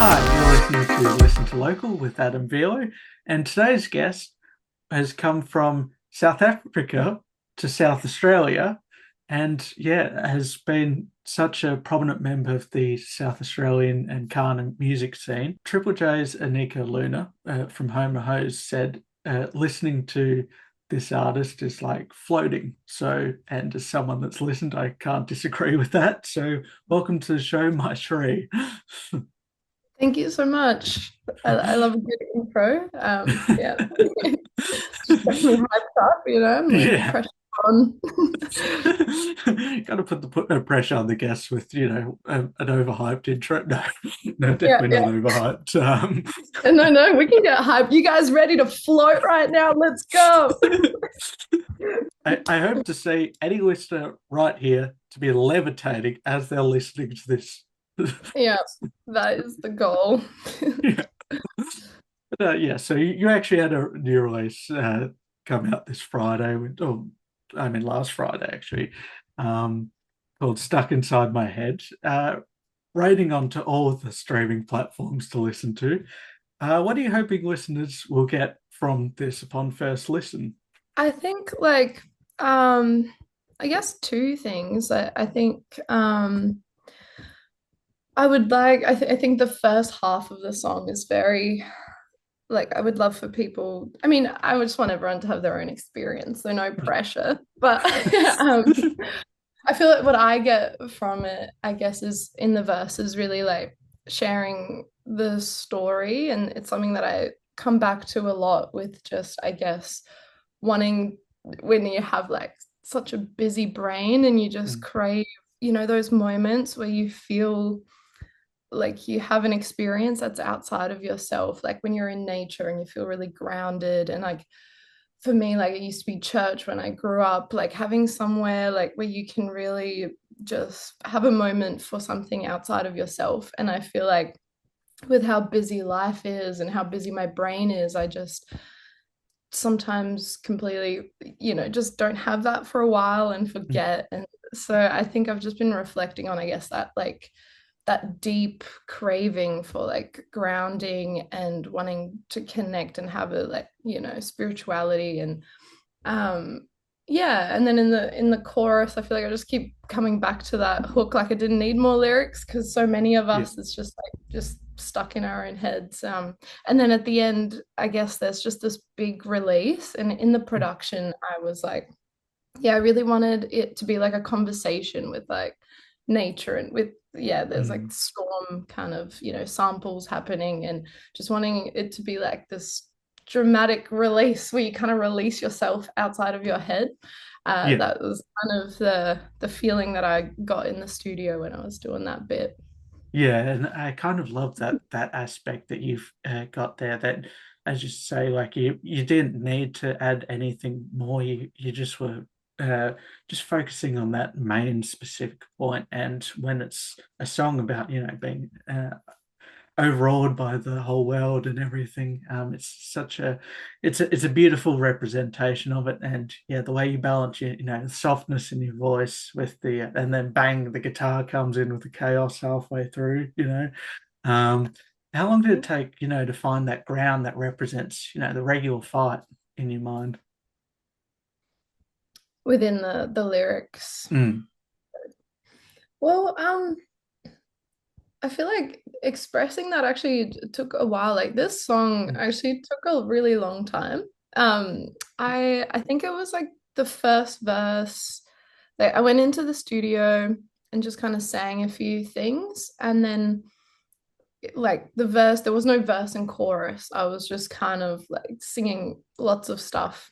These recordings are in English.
Hi, you're listening to Listen to Local with Adam Velo, and today's guest has come from South Africa to South Australia, and yeah, has been such a prominent member of the South Australian and Ghana music scene. Triple J's Anika Luna from Homer Hose said, listening to this artist is like floating. So, and as someone that's listened, I can't disagree with that. So, welcome to the show, My Chérie. Thank you so much. I love a good intro. Yeah, just gets me hyped up, I'm like Yeah. pressure on. Got to put the pressure on the guests with, an overhyped intro. No, no, Yeah, definitely yeah. not overhyped. No, no, we can get hyped. You guys ready to float right now? Let's go. I hope to see any listener right here to be levitating as they're listening to this. Yeah, that is the goal. Yeah. Yeah, so you actually had a new release come out this Friday, I mean last Friday actually, um, called Stuck Inside My Head, rating onto all of the streaming platforms to listen to. What are you hoping listeners will get from this upon first listen? I think um I guess two things. I think I think the first half of the song is very I would love for people. I mean, I would just want everyone to have their own experience, so no pressure. But I feel like what I get from it, I guess, is in the verses really like sharing the story, and it's something that I come back to a lot with just, I guess, wanting when you have like such a busy brain and you just Mm, crave, those moments where you feel like you have an experience that's outside of yourself, like when you're in nature and you feel really grounded. And like for me, like it used to be church when I grew up, like having somewhere like where you can really just have a moment for something outside of yourself. And I feel like with how busy life is and how busy my brain is, I just sometimes completely, just don't have that for a while and mm, forget. And so I think I've just been reflecting on, I guess, that deep craving for like grounding and wanting to connect and have a spirituality. And yeah, and then in the chorus I feel like I just keep coming back to that hook, like I didn't need more lyrics because so many of yeah, us it's just like just stuck in our own heads. And then at the end I guess there's just this big release, and in the mm, production I was like, yeah, I really wanted it to be like a conversation with like nature and with, yeah, there's like mm. storm kind of, samples happening, and just wanting it to be like this dramatic release where you kind of release yourself outside of your head. Yeah. That was kind of the feeling that I got in the studio when I was doing that bit. Yeah, and I kind of love that aspect that you've got there. That, as you say, like you didn't need to add anything more. You just were uh, just focusing on that main specific point. And when it's a song about being overawed by the whole world and everything. It's such a it's a beautiful representation of it, and yeah, the way you balance the softness in your voice with the and then bang, the guitar comes in with the chaos halfway through. Um, how long did it take to find that ground that represents the regular fight in your mind? Within the lyrics. Mm, Well, I feel like expressing that actually took a while. Like this song mm, actually took a really long time. I think it was like the first verse. Like I went into the studio and just kind of sang a few things, and then like the verse, there was no verse and chorus. I was just kind of like singing lots of stuff,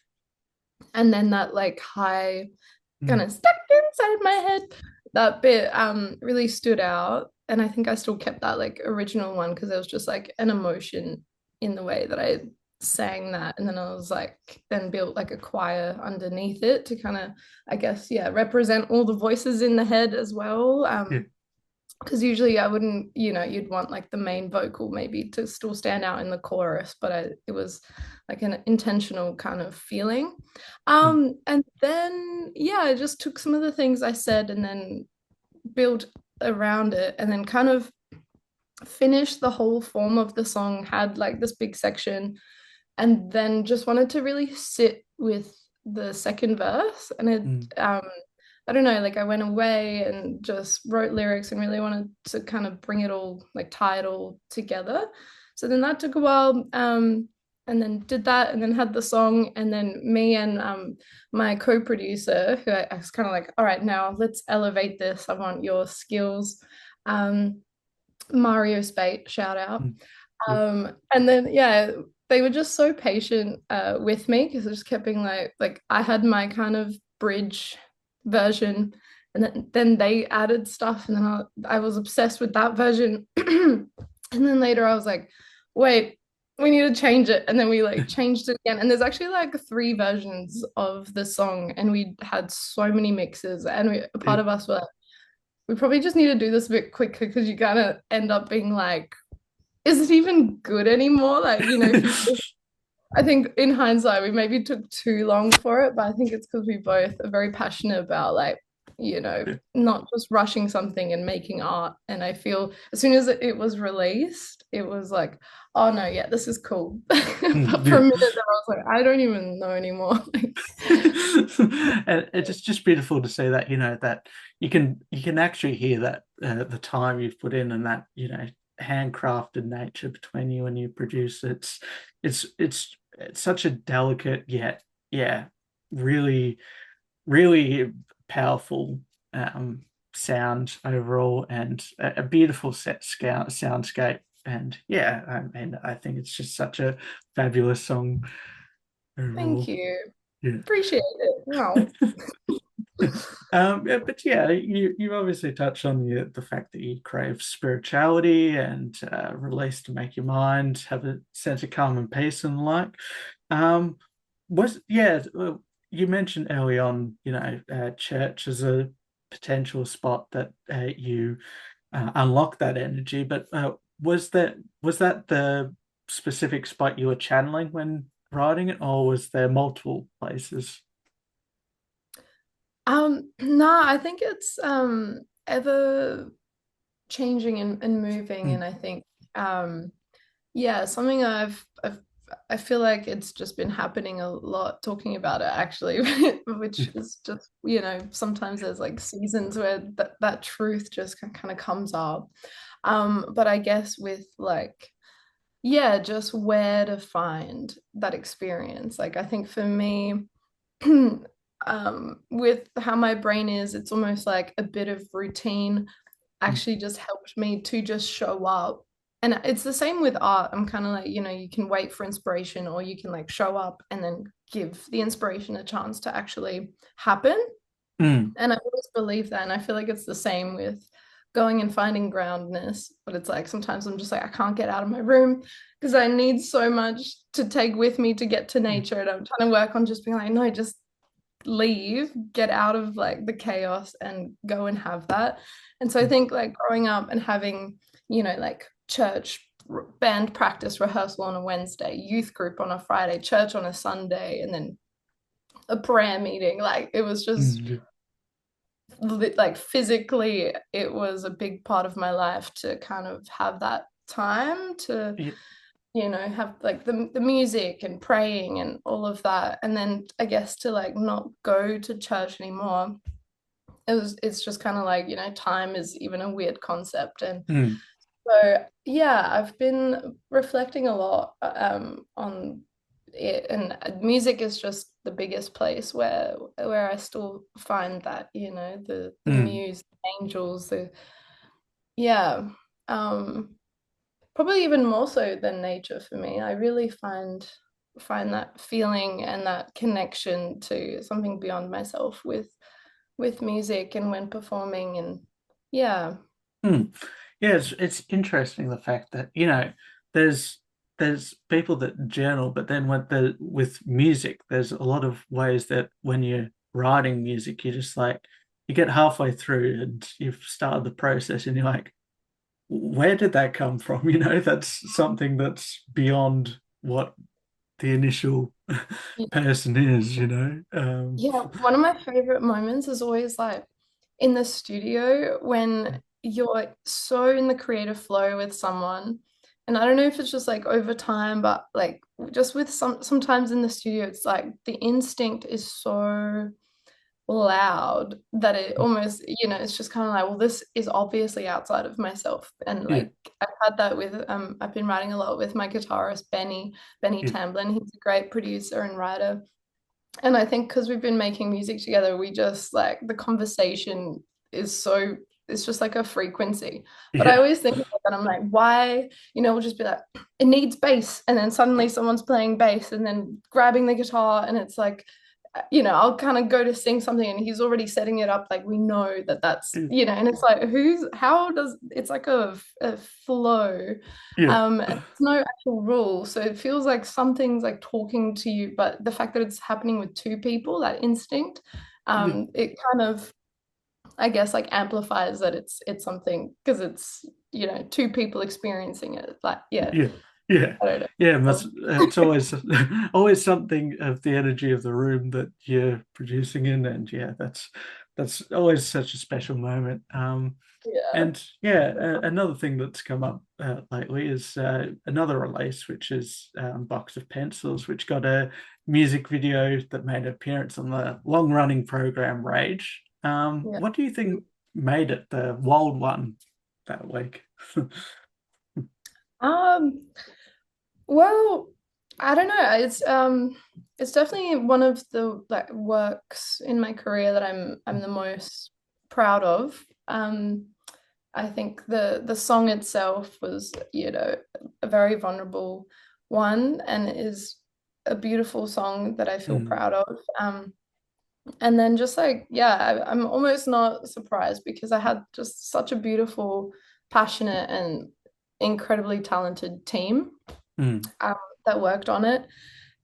and then that like high kind mm. of stuck inside my head. That bit really stood out. And I think I still kept that like original one because there was just like an emotion in the way that I sang that. And then I was like, then built like a choir underneath it to kind of, I guess, yeah, represent all the voices in the head as well. Yeah, Because usually I wouldn't, you'd want like the main vocal maybe to still stand out in the chorus, but it was like an intentional kind of feeling. mm, And then yeah, I just took some of the things I said and then built around it, and then kind of finished the whole form of the song, had like this big section, and then just wanted to really sit with the second verse. And it, mm, I don't know, like I went away and just wrote lyrics and really wanted to kind of bring it all, like tie it all together. So then that took a while. And then did that and then had the song. And then me and my co-producer, who I was kind of like, all right, now let's elevate this. I want your skills. Um, Mario Spate, shout out. mm. Yeah. And then yeah, they were just so patient with me because I just kept being like I had my kind of bridge version, and then they added stuff, and then I was obsessed with that version. And then later I was like, wait, we need to change it. And then we like changed it again. And there's actually like three versions of the song, and we had so many mixes, and a Yeah. part of us were like, we probably just need to do this a bit quicker because you kind of end up being like, is it even good anymore? Like, if you, I think in hindsight, we maybe took too long for it, but I think it's because we both are very passionate about like, not just rushing something and making art. And I feel as soon as it was released, it was like, oh no, yeah, this is cool. But for a Yeah. minute there, I was like, I don't even know anymore. And it's just beautiful to see that, that you can actually hear that the time you've put in, and that, handcrafted nature between you and you produce. It's such a delicate yet, yeah, really, really powerful um, sound overall, and a beautiful soundscape. And yeah, I mean, I think it's just such a fabulous song Thank overall. you. Yeah. Appreciate it. Wow. Yeah, but yeah, you obviously touched on the fact that you crave spirituality and release to make your mind have a sense of calm and peace and the like. Um, was yeah, you mentioned early on, church as a potential spot that you unlock that energy, but was that the specific spot you were channeling when writing it, or was there multiple places? No, I think it's ever changing and moving, and Mm, I think yeah, something I feel like it's just been happening a lot talking about it actually, which is just, sometimes there's like seasons where that truth just kind of comes up. But I guess with like, yeah, just where to find that experience. Like I think for me, with how my brain is, it's almost like a bit of routine mm, actually just helped me to just show up. And it's the same with art. I'm kind of like, you can wait for inspiration, or you can like show up and then give the inspiration a chance to actually happen. mm. And I always believe that. And I feel like it's the same with going and finding groundness. But it's like sometimes I'm just like, I can't get out of my room because I need so much to take with me to get to Yeah. nature. And I'm trying to work on just being like, no, just leave, get out of like the chaos and go and have that. And so I think like growing up and having, like church band practice rehearsal on a Wednesday, youth group on a Friday, church on a Sunday, and then a prayer meeting, like it was just Mm, like physically it was a big part of my life to kind of have that time to yeah. have like the music and praying and all of that, and then I guess to like not go to church anymore, it's just kind of like, time is even a weird concept. And Mm, so yeah, I've been reflecting a lot on it, and music is just the biggest place where I still find that, the mm, muse, the angels, the yeah. Um Probably even more so than nature for me. I really find that feeling and that connection to something beyond myself with music and when performing, and yeah. mm. Yeah, it's interesting the fact that, there's there's people that journal, but then with music, there's a lot of ways that when you're writing music, you just like you get halfway through and you've started the process and you're like, where did that come from? That's something that's beyond what the initial person is. Yeah, one of my favorite moments is always like in the studio when you're so in the creative flow with someone. And I don't know if it's just like over time, but like just with sometimes in the studio, it's like the instinct is so loud that it almost, it's just kind of like, well, this is obviously outside of myself. And Yeah, like I've had that with I've been writing a lot with my guitarist Benny yeah, Tamblyn. He's a great producer and writer. And I think because we've been making music together, we just like the conversation is so, it's just like a frequency. But I yeah, always think about that. I'm like, why, we'll just be like, it needs bass. And then suddenly someone's playing bass and then grabbing the guitar. And it's like, I'll kind of go to sing something and he's already setting it up. Like we know that that's, yeah, and it's like, it's like a flow. yeah, And there's no actual rule. So it feels like something's like talking to you, but the fact that it's happening with two people, that instinct, yeah, it kind of, I guess, like amplifies that it's something because it's, two people experiencing it. Like, yeah, yeah, yeah, I don't yeah. know. It's always always something of the energy of the room that you're producing in, and yeah, that's always such a special moment. Yeah. And yeah, another thing that's come up lately is another release, which is Box of Pencils, which got a music video that made an appearance on the long-running program Rage. Yeah. What do you think made it the wild one that week? Um, well, I don't know. It's definitely one of the like works in my career that I'm the most proud of. I think the song itself was, a very vulnerable one and is a beautiful song that I feel Mm, proud of. And then just like, yeah, I'm almost not surprised because I had just such a beautiful, passionate, and incredibly talented team mm, um, that worked on it.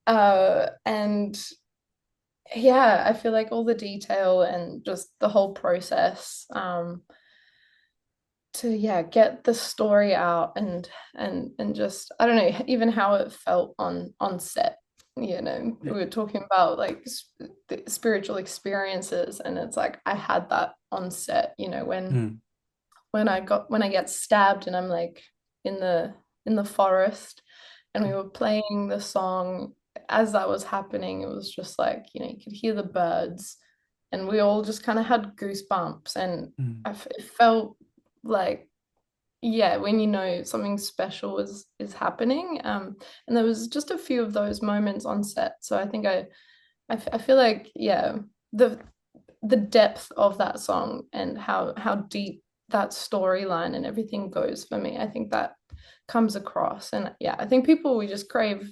And yeah, I feel like all the detail and just the whole process to yeah get the story out and just I don't know even how it felt on set. We yeah, were talking about like the spiritual experiences, and it's like I had that on set. mm, When I get stabbed and I'm like in the forest and we were playing the song as that was happening, it was just like, you could hear the birds and we all just kind of had goosebumps and mm, it felt like yeah, when something special is happening. And there was just a few of those moments on set. So I think I feel like yeah, the the depth of that song and how deep that storyline and everything goes for me. I think that comes across. And yeah, I think people we just crave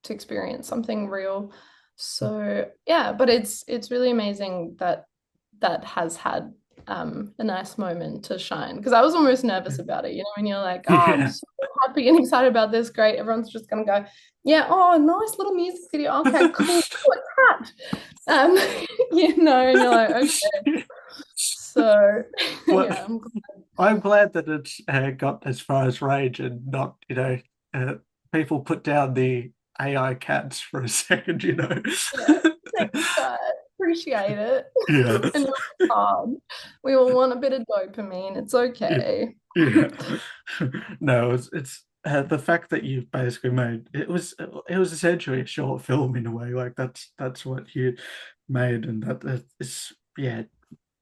to experience something real. So yeah, but it's really amazing that that has had a nice moment to shine because I was almost nervous about it. When you're like, oh, I'm yeah. so happy and excited about this, great. Everyone's just gonna go, yeah, oh, nice little music video. Okay, cool. What's that? And you're like, okay. So Well, yeah, I'm glad that it's got as far as Rage and not, people put down the AI cats for a second, yeah. Thanks, guys. Appreciate it. Yeah. And it's hard. We all want a bit of dopamine. It's Yeah. okay. Yeah. No, it's the fact that you've basically made it was essentially a short film in a way. Like that's what you made, and that is yeah.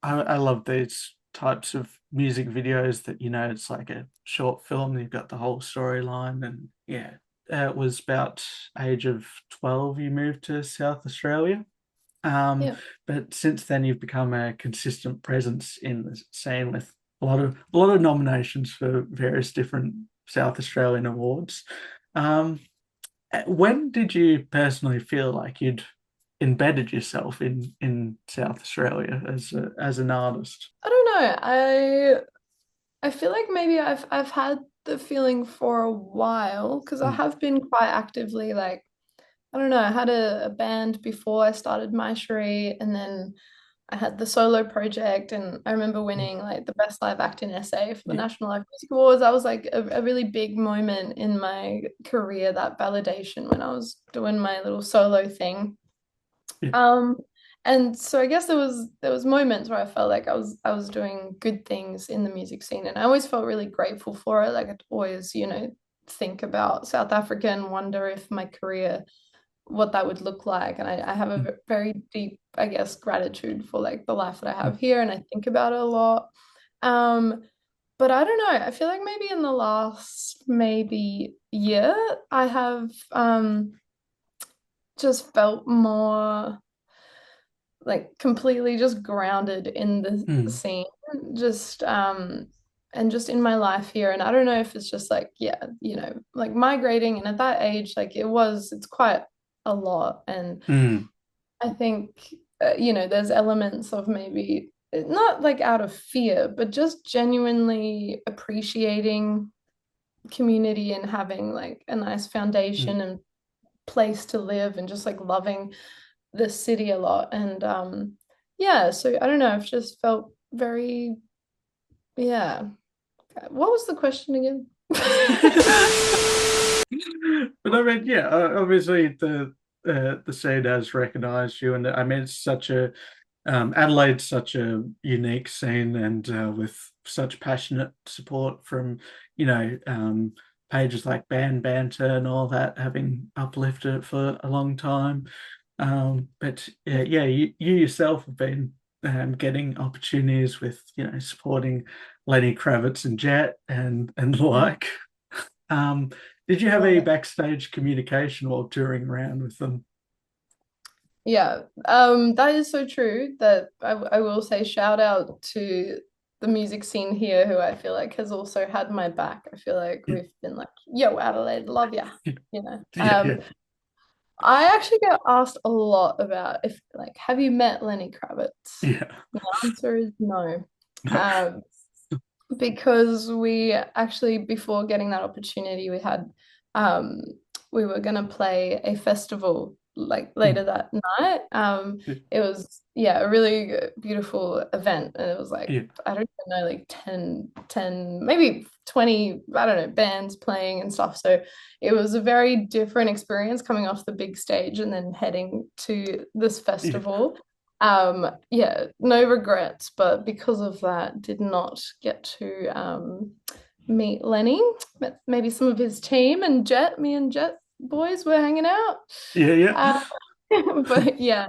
I love these types of music videos that it's like a short film. You've got the whole storyline, and yeah, it was about age of 12 you moved to South Australia. Um, Yeah. but since then you've become a consistent presence in the scene with a lot of nominations for various different South Australian awards. Um, when did you personally feel like you'd embedded yourself in South Australia as an artist? I don't know. I feel like maybe I've had the feeling for a while because I Mm, have been quite actively like I don't know, I had a band before I started My Chérie, and then I had the solo project, and I remember mm, winning like the best live act in SA for the yeah, National Live Music Awards. That was like a really big moment in my career, that validation when I was doing my little solo thing. yeah, Um, And so I guess there was moments where I felt like I was doing good things in the music scene, and I always felt really grateful for it. Like I'd always, think about South Africa and wonder if my career, what that would look like. And I have a very deep, I guess, gratitude for like the life that I have here, and I think about it a lot. Um, but I don't know. I feel like maybe in the last maybe year, I have just felt more like completely just grounded in the Mm, scene, just and just in my life here. And I don't know if it's just like, yeah, like migrating, and at that age, like it's quite a lot. And mm, I think there's elements of maybe not like out of fear, but just genuinely appreciating community and having like a nice mm. foundation and place to live, and just like loving the city a lot. And yeah, so I don't know, I've just felt very, yeah. What was the question again? But I mean, yeah, obviously the scene has recognised you, and I mean it's such a Adelaide's such a unique scene, and with such passionate support from pages like Band Banter and all that, having uplifted it for a long time. But yeah, you yourself have been getting opportunities with supporting Lenny Kravitz and Jet and the Yeah, like. Um, did you I have love any it. backstage communication while touring around with them? Yeah, that is so true. That I will say shout out to the music scene here, who I feel like has also had my back. I feel like Yeah, we've been like, yo, Adelaide, love ya, you know. yeah, yeah, I actually get asked a lot about if like, have you met Lenny Kravitz? yeah. The answer is no. Um, because we actually, before getting that opportunity, um we were gonna play a festival like Mm, later that night. It was, yeah, a really beautiful event, and it was like, yeah, I don't even know, like 10 maybe 20, I don't know, bands playing and stuff. So it was a very different experience coming off the big stage and then heading to this yeah, festival. Yeah, no regrets, but because of that, did not get to meet Lenny. Met maybe some of his team, and Jet, me and Jet boys were hanging out. yeah, yeah. Uh, but yeah,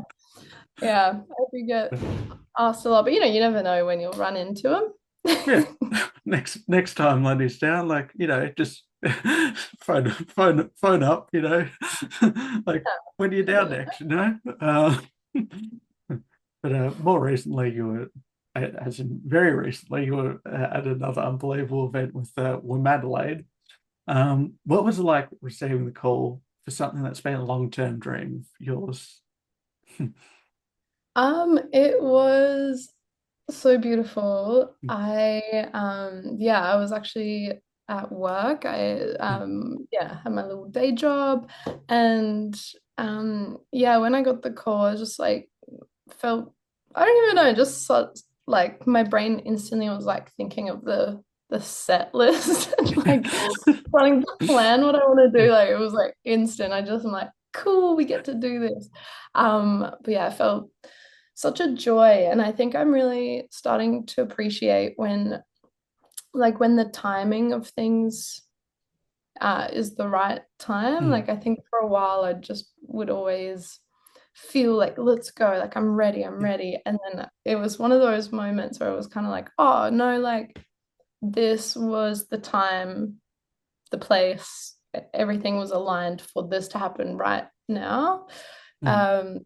yeah, I do get asked a lot, but you never know when you'll run into Yeah. him. Next time Lundy's down, like, just phone up, like when you're down Definitely. next. But more recently, you were, as in very recently, you were at another unbelievable event with WOMADelaide. What was it like receiving the call for something that's been a long-term dream of yours? It was so beautiful. Yeah, I was actually at work. Yeah, had my little day job, and yeah, when I got the call, I just like felt, I don't even know, just like my brain instantly was like thinking of the set list and like starting to plan what I want to do. Like it was like instant. I just am like, cool, we get to do this. But yeah, I felt such a joy. And I think I'm really starting to appreciate when the timing of things is the right time. Mm, Like I think for a while I just would always feel like, let's go, like I'm ready, I'm yeah, ready. And then it was one of those moments where it was kind of like, oh no, like this was the time, the place, everything was aligned for this to happen right now. mm, Um,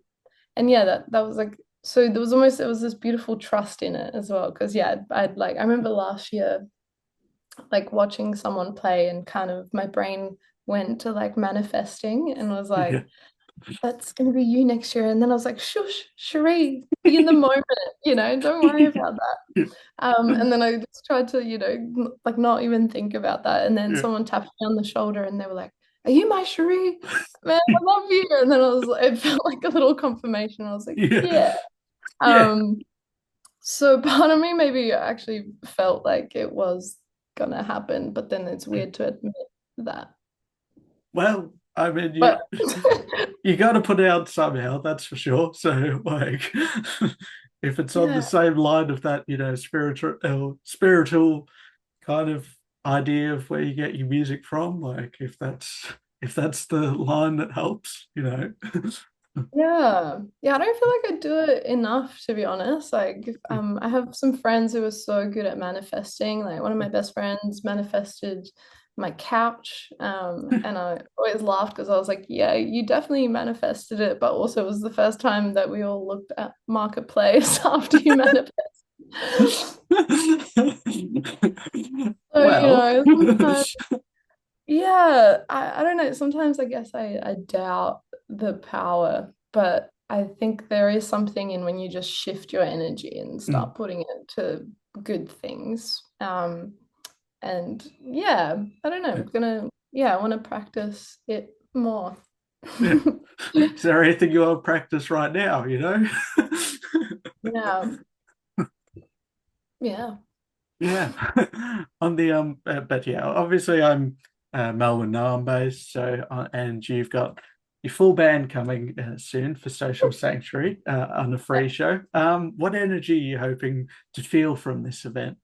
and yeah, that was like, so there was this beautiful trust in it as well. Because yeah, I remember last year like watching someone play, and kind of my brain went to like manifesting and was yeah, like, that's gonna be you next year. And then I was like, shush, Cherie, be in the moment, don't worry about that. yeah, And then I just tried to, like not even think about that. And then yeah, someone tapped me on the shoulder and they were like, are you my Cherie? Man, I love you. And then it felt like a little confirmation. I was like, yeah, yeah. yeah. Um, so part of me maybe actually felt like it was gonna happen, but then it's weird to admit that. Well, I mean, But you got to put it out somehow, that's for sure. So, like, if it's on the yeah, same line of that, spiritual kind of idea of where you get your music from, like, if that's the line that helps, yeah, I don't feel like I do it enough, to be honest. Like, I have some friends who are so good at manifesting. Like, one of my best friends manifested my couch, and I always laughed because I was like, "Yeah, you definitely manifested it," but also it was the first time that we all looked at Marketplace after you manifested. So, Well, sometimes, yeah, I don't know. Sometimes I guess I doubt the power, but I think there is something in when you just shift your energy and mm, start putting it to good things. And yeah, I don't know. yeah, Yeah, I want to practice it more. yeah. Is there anything you want to practice right now, Yeah, yeah. Yeah. On the but yeah, obviously I'm Melbourne now I'm based, so and you've got your full band coming soon for Social Sanctuary on a Yeah. free show. What energy are you hoping to feel from this event?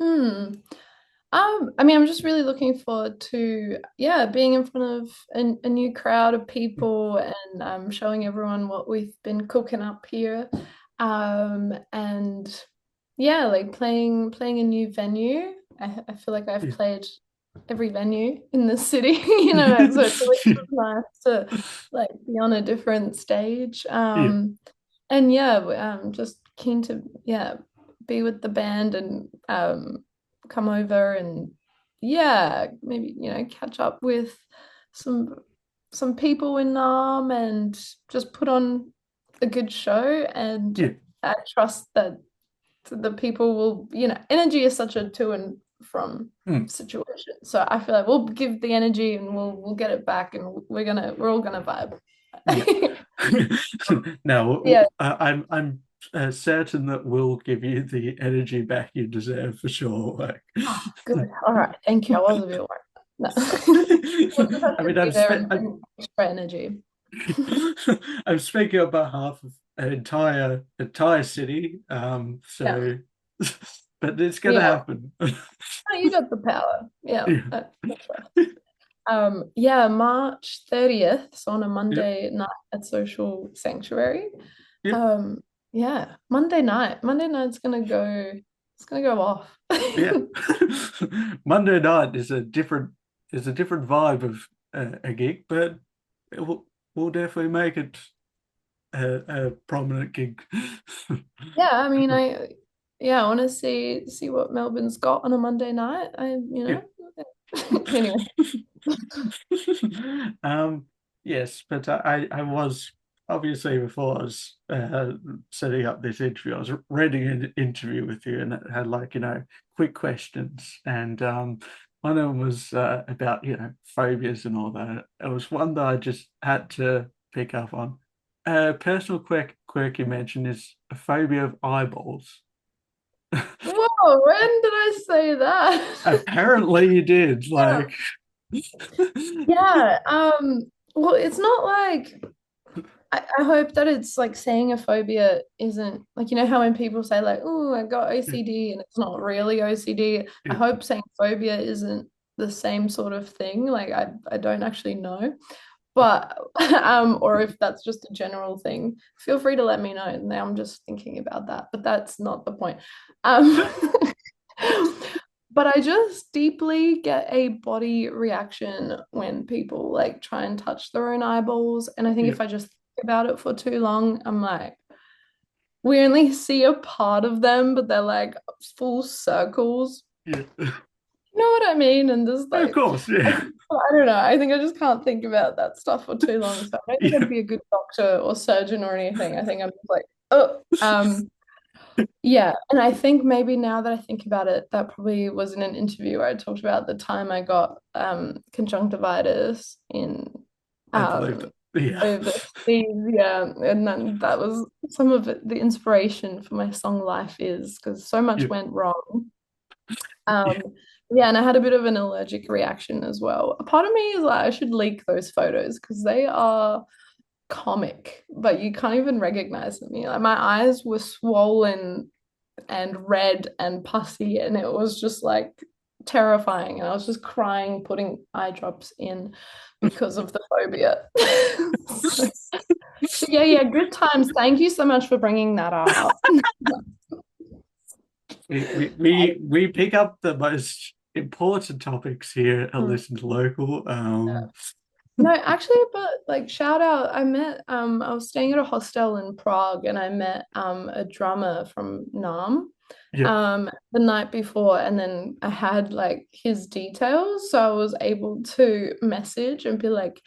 Hmm. I mean, I'm just really looking forward to, yeah, being in front of a new crowd of people and showing everyone what we've been cooking up here. And yeah, like playing a new venue. I feel like I've Yeah. played every venue in the city, so it's always nice to like be on a different stage. Yeah. And yeah, I'm just keen to, yeah, be with the band and come over and yeah, maybe catch up with some some people in Nam and just put on a good show. And Yeah. I trust that the people will, energy is such a to and from Mm. situation. So I feel like we'll give the energy and we'll get it back and we're all gonna vibe. Yeah. Yeah. No, I'm certain that we'll give you the energy back you deserve for sure. Like, Oh, good. All right. Thank you. I was a bit worried. No. We'll just have I to mean, be there and bring extra energy. I'm speaking on behalf of an entire city. Yeah. So, but it's gonna Yeah. happen. Oh, you got the power. Yeah. Yeah. That's right. Yeah, March 30th, so on a Yep. Monday night at Social Sanctuary. Yep. Um, yeah, Monday night. Monday night's gonna go, it's gonna go off. Yeah. Monday night is a different vibe of a gig, but we'll definitely make it a prominent gig. Yeah, I mean, I want to see what Melbourne's got on a Monday night. Yeah. Anyway. Um, yes, but I was obviously before I was setting up this interview, I was reading an interview with you and it had like, quick questions. And one of them was about, phobias and all that. It was one that I just had to pick up on. Personal quirk you mentioned is a phobia of eyeballs. Whoa, when did I say that? Apparently you did, like, Yeah, well, it's not like I hope that it's like saying a phobia isn't like how when people say like, oh, I got yeah, OCD and it's not really OCD. I yeah, hope saying phobia isn't the same sort of thing. Like I don't actually know. But or if that's just a general thing, feel free to let me know. Now I'm just thinking about that, but that's not the point. Um But I just deeply get a body reaction when people like try and touch their own eyeballs. And I think yeah, if I just think about it for too long, I'm like, we only see a part of them, but they're like full circles. yeah. You know what I mean? And just Of like, course, I, yeah. I don't know. I think I just can't think about that stuff for too long. So I don't think Yeah. I'd be a good doctor or surgeon or anything. I think I'm just like, oh, yeah, and I think maybe now that I think about it, that probably was in an interview where I talked about the time I got conjunctivitis in I believe um that. Yeah. overseas, yeah, and then that was some of it, the inspiration for my song Life Is because so much Yeah. went wrong. Yeah. Um, Yeah, and I had a bit of an allergic reaction as well. A part of me is like, I should leak those photos because they are comic, but you can't even recognize me. Like my eyes were swollen and red and pussy, and it was just like terrifying. And I was just crying, putting eye drops in because of the phobia. So, yeah, yeah, good times. Thank you so much for bringing that up. We pick up the most important topics here at Listen to Local. No, actually, but like shout out, I met I was staying at a hostel in Prague and I met a drummer from Nam Yeah, the night before and then I had like his details so I was able to message and be like,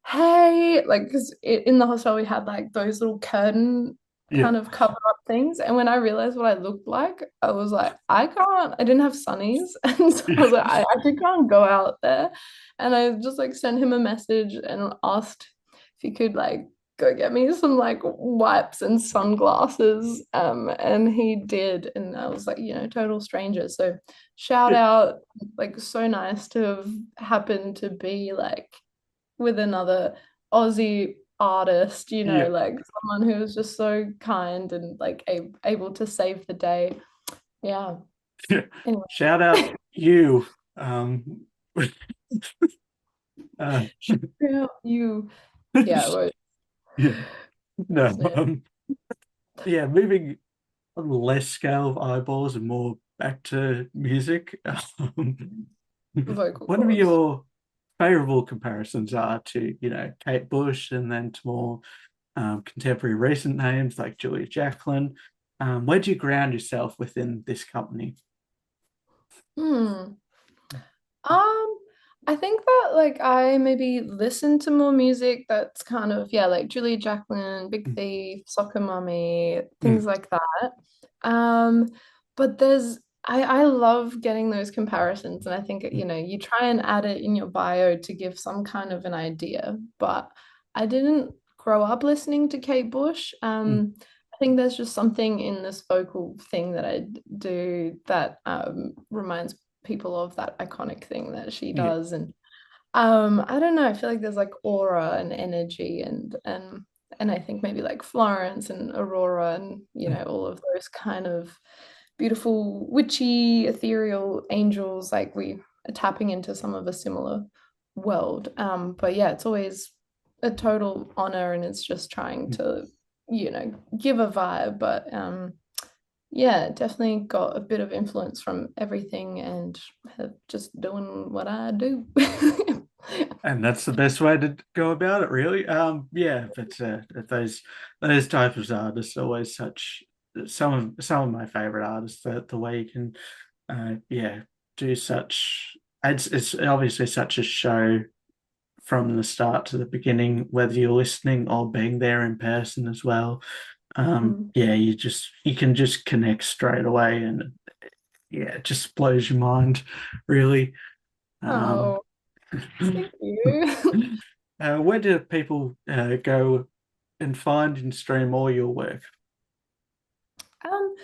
hey, like because in the hostel we had like those little curtain yeah, kind of cover up things and when I realized what I looked like, I was like, I didn't have sunnies and so I yeah, was like, I actually can't go out there. And I just like sent him a message and asked if he could like go get me some like wipes and sunglasses. And he did. And I was like, total stranger. So shout yeah, out, like so nice to have happened to be like with another Aussie artist, yeah, like someone who was just so kind and like able to save the day. Yeah. yeah. Anyway, Shout out you. Um, uh, yeah, you, yeah, well, yeah, no, snip, yeah, moving on the less scale of eyeballs and more back to music. vocal One of cords. your favorable comparisons are to, Kate Bush and then to more contemporary recent names like Julia Jacqueline. Where do you ground yourself within this company? Hmm. I think that like I maybe listen to more music that's kind of yeah, like Julia Jacqueline, Big Mm, Thief, Soccer Mommy, things mm, like that. Um, but I love getting those comparisons, and I think mm, you try and add it in your bio to give some kind of an idea. But I didn't grow up listening to Kate Bush. mm. I think there's just something in this vocal thing that I do that reminds people of that iconic thing that she Yeah, does. And I don't know, I feel like there's like aura and energy and I think maybe like Florence and Aurora and mm, all of those kind of beautiful witchy ethereal angels, like we are tapping into some of a similar world. But yeah, it's always a total honor and it's just trying mm. to give a vibe. But yeah, definitely got a bit of influence from everything and just doing what I do. And that's the best way to go about it, really. Yeah, but those types of artists are always such some of my favorite artists. The way you can, yeah, do such. It's obviously such a show from the start to the beginning, whether you're listening or being there in person as well. Mm. Yeah, you can just connect straight away, and yeah, it just blows your mind, really. Um, Oh, thank you. where do people go and find and stream all your work? Um,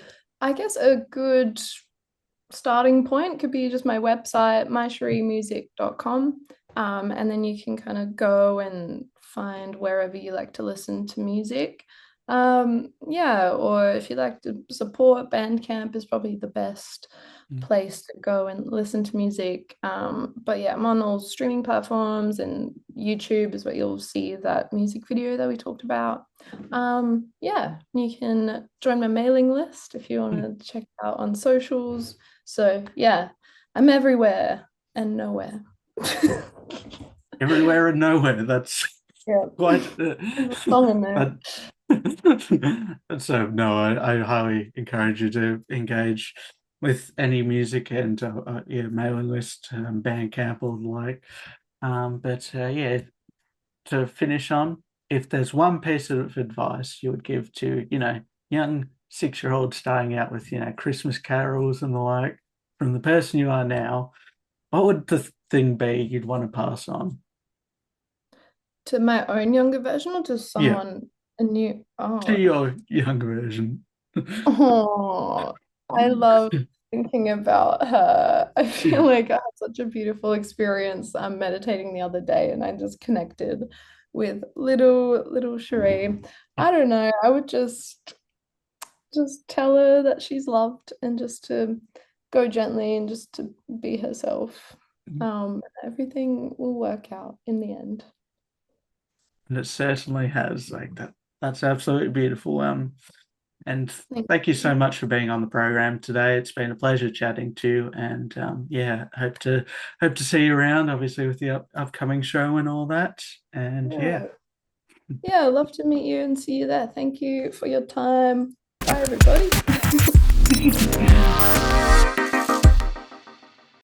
I guess a good starting point could be just my website, mycheriemusic.com. And then you can kind of go and find wherever you like to listen to music. Yeah, or if you like to support, Bandcamp is probably the best Mm. place to go and listen to music. But yeah, I'm on all streaming platforms and YouTube is where you'll see that music video that we talked about. Yeah, you can join my mailing list if you want to check out on socials. So yeah, I'm everywhere and nowhere. Everywhere and nowhere. That's Yeah, quite. there's a song in there. But so no, I highly encourage you to engage with any music and yeah, mailing list, Bandcamp or the like. But yeah, to finish on, if there's one piece of advice you would give to, young 6-year-olds starting out with, Christmas carols and the like, from the person you are now, what would the thing be you'd want to pass on? To my own younger version or to Yeah, someone a new to oh your younger version. oh I love thinking about her. I feel Yeah. like I had such a beautiful experience meditating the other day, and I just connected with little Cherie. Yeah. I don't know. I would just tell her that she's loved and just to go gently and just to be herself. Everything will work out in the end. And it certainly has like that. That's absolutely beautiful. And Thank thank you so you. much for being on the program today. It's been a pleasure chatting to you, and yeah, hope to see you around, obviously with the upcoming show and all that. And Yeah. yeah. Yeah, I'd love to meet you and see you there. Thank you for your time. Bye, everybody.